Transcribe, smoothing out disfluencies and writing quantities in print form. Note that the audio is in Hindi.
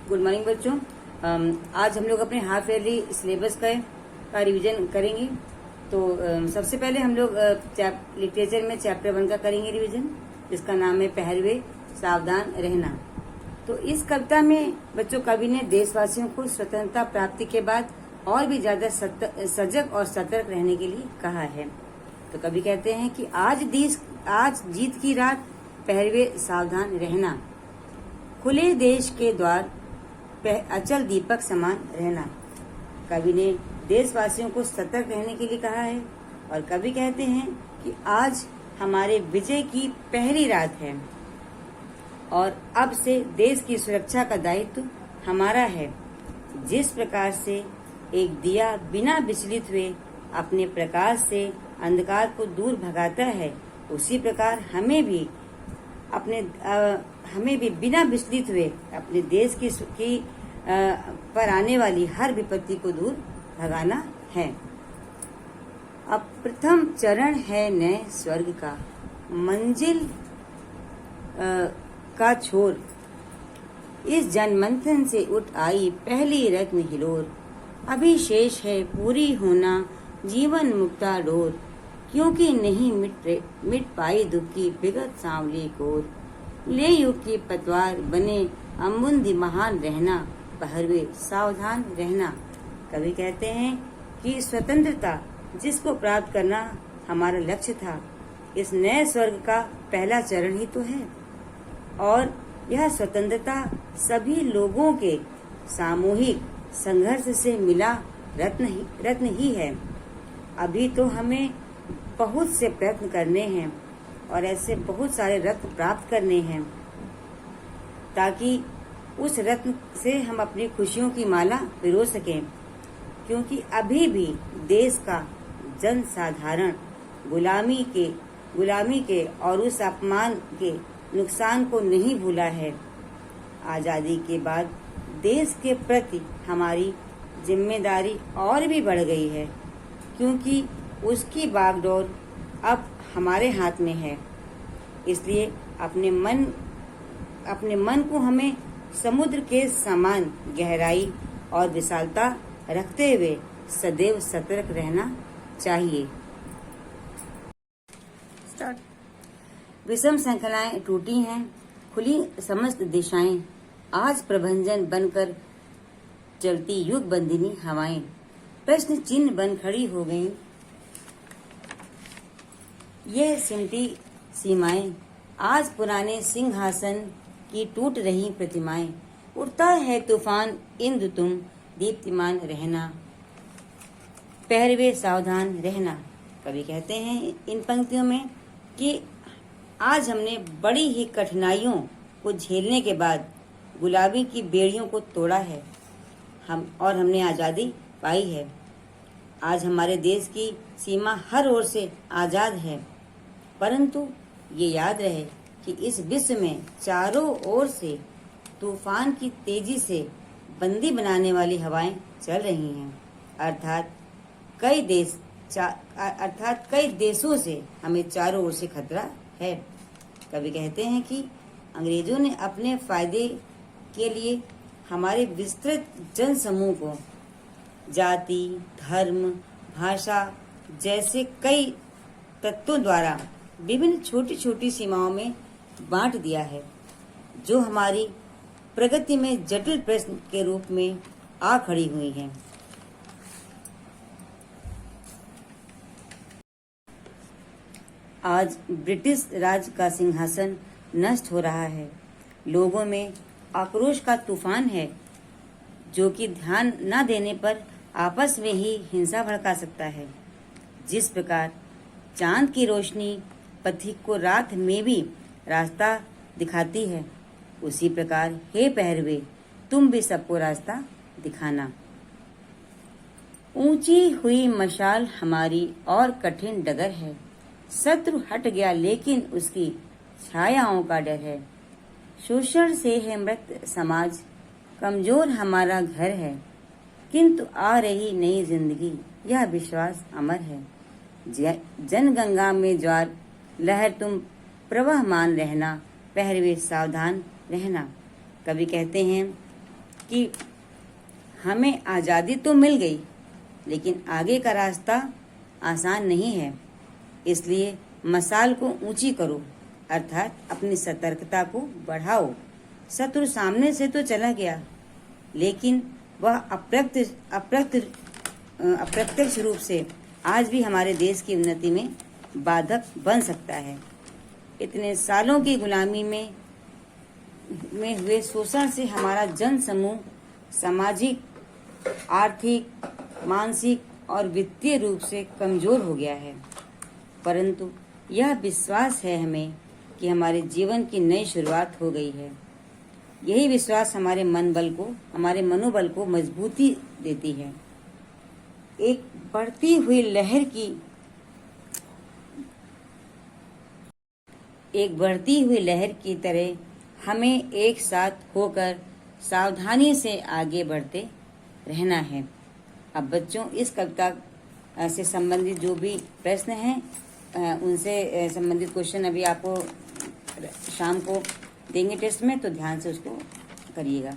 गुड मॉर्निंग बच्चों। आज हम लोग अपने हाफ ईयरली सिलेबस का रिवीजन करेंगे। तो सबसे पहले हम लोग लिटरेचर में चैप्टर 1 का करेंगे रिवीजन, जिसका नाम है पहरवे सावधान रहना। तो इस कविता में बच्चों कवि ने देशवासियों को स्वतंत्रता प्राप्ति के बाद और भी ज्यादा सजग और सतर्क रहने के लिए कहा है। तो कवि कहते हैं कि आज जीत की रात, पहरवे सावधान रहना, खुले देश के द्वार अचल दीपक समान रहना। कवि ने देशवासियों को सतर्क रहने के लिए कहा है और कवि कहते हैं कि आज हमारे विजय की पहली रात है और अब से देश की सुरक्षा का दायित्व हमारा है। जिस प्रकार से एक दिया बिना विचलित हुए अपने प्रकाश से अंधकार को दूर भगाता है, उसी प्रकार हमें भी बिना विचलित हुए अपने देश की पर आने वाली हर विपत्ति को दूर भगाना है। अब प्रथम चरण है नए स्वर्ग का, मंजिल का छोर, इस जनमंथन से उठ आई पहली रत्न हिलोर। अभी शेष है पूरी होना जीवन मुक्ता डोर, क्योंकि नहीं मिट पाई दुख की विगत सांवली कोर। ले युग की पतवार बने अम्बुंदी महान रहना, पहरवे सावधान रहना। कवि कहते हैं कि स्वतंत्रता जिसको प्राप्त करना हमारा लक्ष्य था, इस नए स्वर्ग का पहला चरण ही तो है और यह स्वतंत्रता सभी लोगों के सामूहिक संघर्ष से मिला रत्न ही है। अभी तो हमें बहुत से प्रयत्न करने हैं और ऐसे बहुत सारे रत्न प्राप्त करने हैं, ताकि उस रत्न से हम अपनी खुशियों की माला पिरो सकें। क्योंकि अभी भी देश का जन साधारण गुलामी के और उस अपमान के नुकसान को नहीं भूला है। आजादी के बाद देश के प्रति हमारी जिम्मेदारी और भी बढ़ गई है, क्योंकि उसकी बागडोर अब हमारे हाथ में है। इसलिए अपने मन को हमें समुद्र के समान गहराई और विशालता रखते हुए सदैव सतर्क रहना चाहिए। विषम श्रृंखलाएं टूटी हैं, खुली समस्त दिशाएं, आज प्रभंजन बनकर चलती युग बंदिनी हवाएं। प्रश्न चिन्ह बन खड़ी हो गईं ये सिमटी सीमाएं, आज पुराने सिंहासन की टूट रही प्रतिमाएं। उठता है तूफान इंद्र तुम दीप्तिमान रहना, पहरवे सावधान रहना। कवि कहते हैं इन पंक्तियों में कि आज हमने बड़ी ही कठिनाइयों को झेलने के बाद गुलाबी की बेड़ियों को तोड़ा है और हमने आजादी पाई है। आज हमारे देश की सीमा हर ओर से आजाद है, परंतु ये याद रहे कि इस विश्व में चारों ओर से तूफान की तेजी से बंदी बनाने वाली हवाएं चल रही हैं। अर्थात कई देशों से हमें चारों ओर से खतरा है। कवि कहते हैं कि अंग्रेजों ने अपने फायदे के लिए हमारे विस्तृत जन समूह को जाति, धर्म, भाषा जैसे कई तत्वों द्वारा विभिन्न छोटी छोटी सीमाओं में बांट दिया है, जो हमारी प्रगति में जटिल प्रश्न के रूप में आ खड़ी हुई हैं। आज ब्रिटिश राज का सिंहासन नष्ट हो रहा है। लोगों में आक्रोश का तूफान है, जो कि ध्यान न देने पर आपस में ही हिंसा भड़का सकता है। जिस प्रकार चांद की रोशनी पथिक को रात में भी रास्ता दिखाती है, उसी प्रकार हे पहरवे तुम भी सबको रास्ता दिखाना। ऊंची हुई मशाल हमारी और कठिन डगर है, शत्रु हट गया लेकिन उसकी छायाओं का डर है। शोषण से है मृत समाज, कमजोर हमारा घर है, किंतु आ रही नई जिंदगी यह विश्वास अमर है। जनगंगा में ज्वार लहर तुम प्रवाहमान रहना, पहरवे सावधान रहना। कवि कहते हैं कि हमें आज़ादी तो मिल गई, लेकिन आगे का रास्ता आसान नहीं है। इसलिए मशाल को ऊंची करो, अर्थात अपनी सतर्कता को बढ़ाओ। शत्रु सामने से तो चला गया, लेकिन वह अप्रत्यक्ष रूप से आज भी हमारे देश की उन्नति में बाधक बन सकता है। इतने सालों की गुलामी में हुए शोषण से हमारा जन समूह सामाजिक, आर्थिक, मानसिक और वित्तीय रूप से कमजोर हो गया है। परंतु यह विश्वास है हमें कि हमारे जीवन की नई शुरुआत हो गई है। यही विश्वास हमारे मनोबल को मजबूती देती है। एक बढ़ती हुई लहर की तरह हमें एक साथ होकर सावधानी से आगे बढ़ते रहना है। अब बच्चों, इस कविता से संबंधित जो भी प्रश्न हैं उनसे संबंधित क्वेश्चन अभी आपको शाम को देंगे टेस्ट में, तो ध्यान से उसको करिएगा।